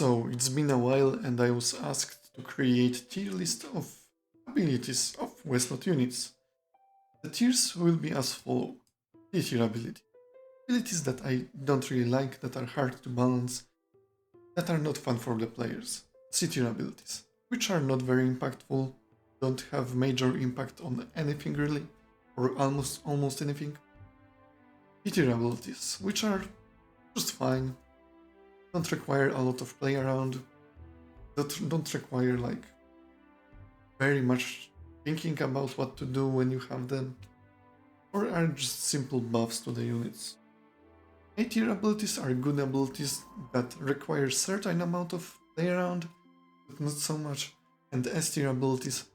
So it's been a while and I was asked to create tier list of abilities of Wesnoth units. The tiers will be as follow. D-tier ability. Abilities that I don't really like, that are hard to balance, that are not fun for the players. C-tier abilities, which are not very impactful, don't have major impact on anything really, or almost anything. D-tier abilities, which are just fine, don't require a lot of play around, don't require like very much thinking about what to do when you have them, or are just simple buffs to the units. A-tier abilities are good abilities that require certain amount of play around, but not so much, and S-tier abilities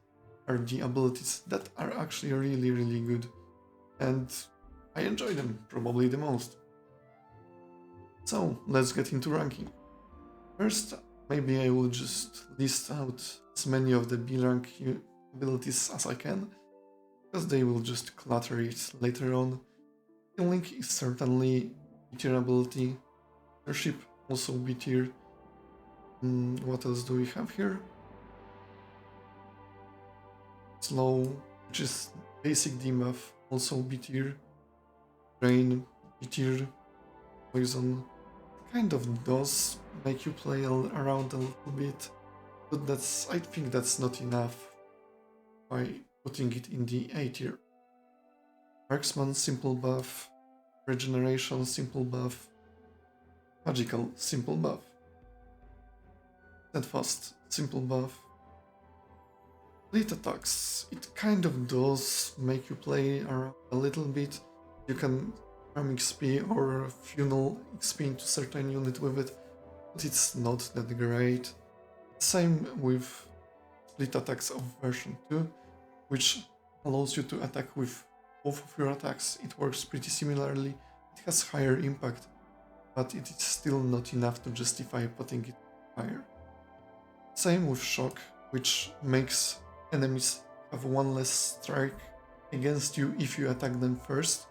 are the abilities that are actually really good, and I enjoy them probably the most. So let's get into ranking. First, maybe I will just list out as many of the B rank abilities as I can, because they will just clutter it later on. Healing is certainly B-tier ability. Leadership also B-tier. What else do we have here? Slow, which is basic debuff, also B-tier. Drain, B-tier. Poison kind of does make you play around a little bit, but I think that's not enough by putting it in the A tier. Marksman, simple buff. Regeneration, simple buff. Magical, simple buff. Steadfast, simple buff. Fleet attacks, it kind of does make you play around a little bit. You can farm XP or funnel XP into certain unit with it, but it's not that great. Same with split attacks of version 2, which allows you to attack with both of your attacks. It works pretty similarly. It has higher impact, but it is still not enough to justify putting it higher. Same with shock, which makes enemies have one less strike against you if you attack them first.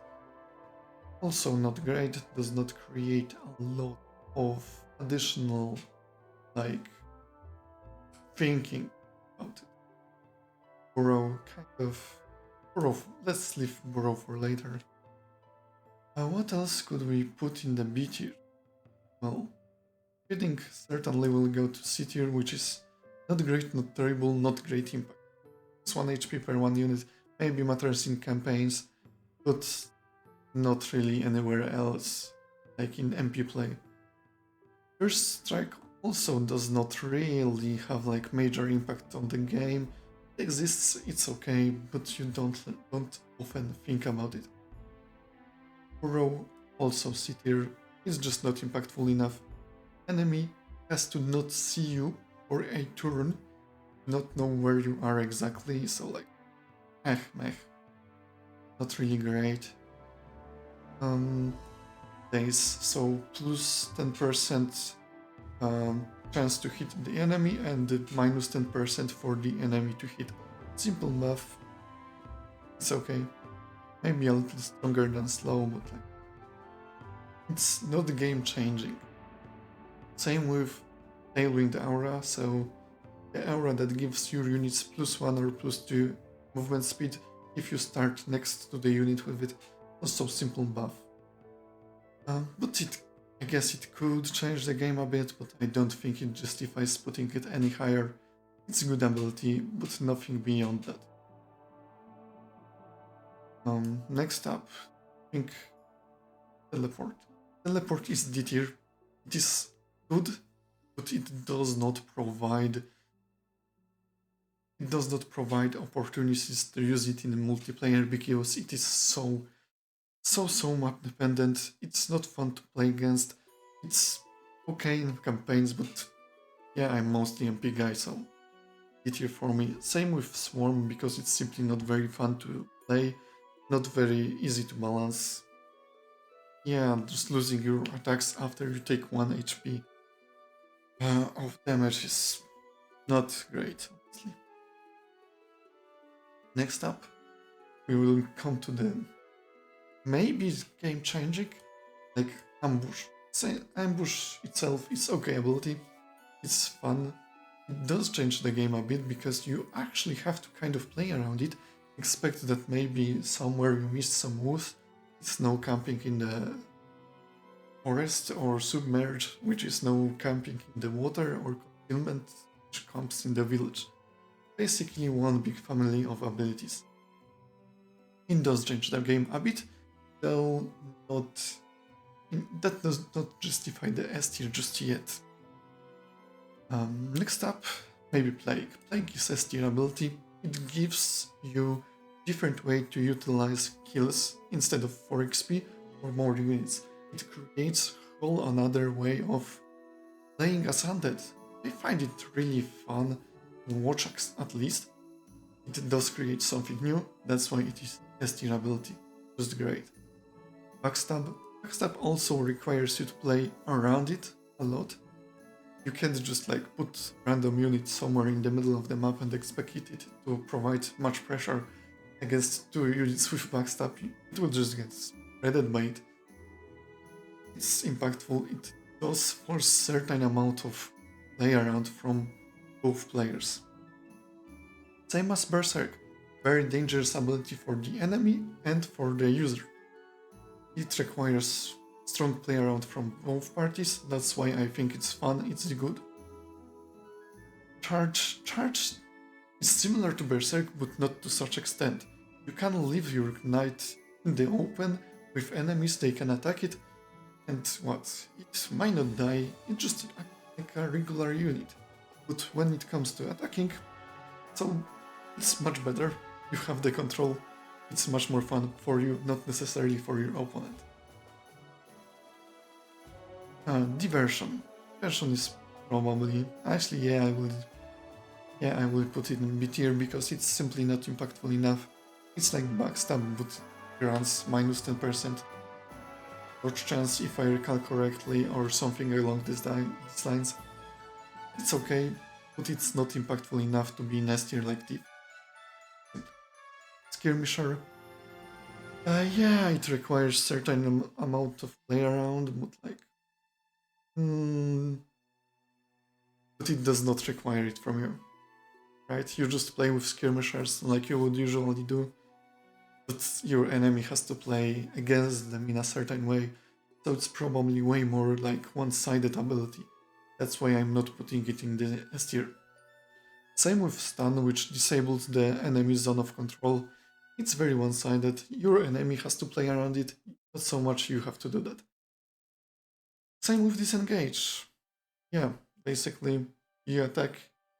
Also not great, does not create a lot of additional like thinking about it. Burrow, let's leave Burrow for later. What else could we put in the B tier? Well, feeding certainly will go to C tier, which is not great, not terrible, not great impact. It's 1 HP per 1 unit, maybe matters in campaigns, but not really anywhere else, like in MP play. First Strike also does not really have like major impact on the game. It exists, it's okay, but you don't often think about it. Burrow, also C tier, is just not impactful enough. Enemy has to not see you for a turn, not know where you are exactly, so like, meh. Not really great. Days, so plus 10% chance to hit the enemy and minus 10% for the enemy to hit. Simple buff. It's okay. Maybe a little stronger than slow, but like, it's not game changing. Same with Tailwind Aura, so the aura that gives your units +1 or +2 movement speed if you start next to the unit with it. Also simple buff. But I guess it could change the game a bit, but I don't think it justifies putting it any higher. It's a good ability, but nothing beyond that. Next up, I think Teleport. Teleport is D tier. It is good, but it does not provide opportunities to use it in multiplayer because it is so map dependent. It's not fun to play against. It's okay in campaigns, but yeah, I'm mostly MP guy, so D tier for me. Same with Swarm, because it's simply not very fun to play, not very easy to balance. Yeah, just losing your attacks after you take 1 HP of damage is not great, honestly. Next up, we will come to the maybe game changing, like Ambush. Say Ambush itself is okay ability. it's fun. It does change the game a bit because you actually have to kind of play around it. Expect that maybe somewhere you missed some moves. It's no camping in the forest or submerge, which is no camping in the water, or concealment, which comes in the village. Basically one big family of abilities. It does change the game a bit, though that does not justify the S tier just yet. Next up, maybe Plague. Plague is S tier ability. It gives you different way to utilize kills instead of 4 XP or more units. It creates whole another way of playing as undead. I find it really fun to watch at least. It does create something new, that's why it is S tier ability. Just great. Backstab. Backstab also requires you to play around it a lot. You can't just like put random units somewhere in the middle of the map and expect it to provide much pressure against 2 units with backstab. It will just get shredded by it. It's impactful, it does force certain amount of play around from both players. Same as Berserk, very dangerous ability for the enemy and for the user. It requires strong play around from both parties, that's why I think it's fun, it's good. Charge is similar to Berserk, but not to such extent. You can leave your knight in the open with enemies, they can attack it, and what? It might not die, it just acts like a regular unit. But when it comes to attacking, so it's much better, you have the control, it's much more fun for you, not necessarily for your opponent. Diversion. Diversion is probably... Actually, I will put it in B tier because it's simply not impactful enough. It's like backstab, but grants minus 10% dodge chance, if I recall correctly, or something along these lines. It's okay, but it's not impactful enough to be in S tier like Thief. Skirmisher. Yeah, it requires certain amount of play around, but like... but it does not require it from you. Right? You just play with skirmishers like you would usually do, but your enemy has to play against them in a certain way, so it's probably way more like one-sided ability. That's why I'm not putting it in the S tier. Same with stun, which disables the enemy zone of control. It's very one-sided, your enemy has to play around it, not so much you have to do that. Same with disengage. Yeah, basically you attack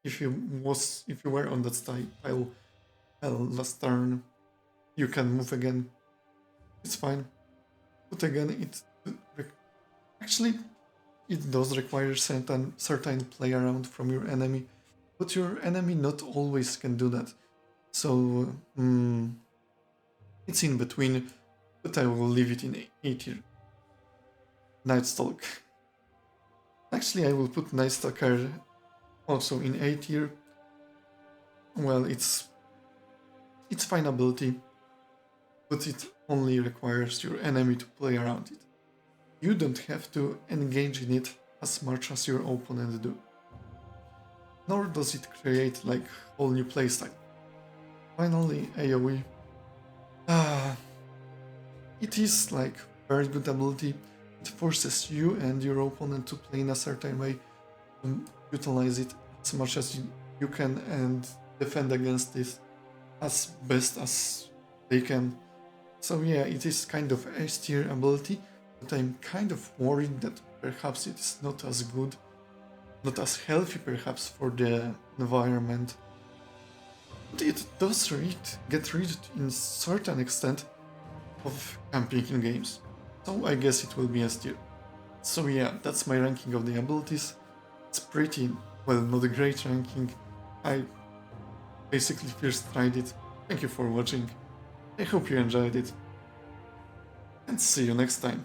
if you were on that tile last turn, you can move again. It's fine. But again, actually it does require certain play around from your enemy, but your enemy not always can do that. So it's in between, but I will leave it in A tier. Nightstalk. Actually, I will put Nightstalker also in A tier. Well, it's fine ability, but it only requires your enemy to play around it. You don't have to engage in it as much as your opponent do. Nor does it create like whole new playstyle. Finally, AoE. It is like very good ability. It forces you and your opponent to play in a certain way, to utilize it as much as you can and defend against this as best as they can. So yeah, it is kind of S tier ability, but I'm kind of worried that perhaps it is not as good, not as healthy perhaps for the environment. But it does get rid in certain extent of camping in games. So I guess it will be S tier. So yeah, that's my ranking of the abilities. It's pretty, well, not a great ranking. I basically first tried it. Thank you for watching. I hope you enjoyed it. And see you next time.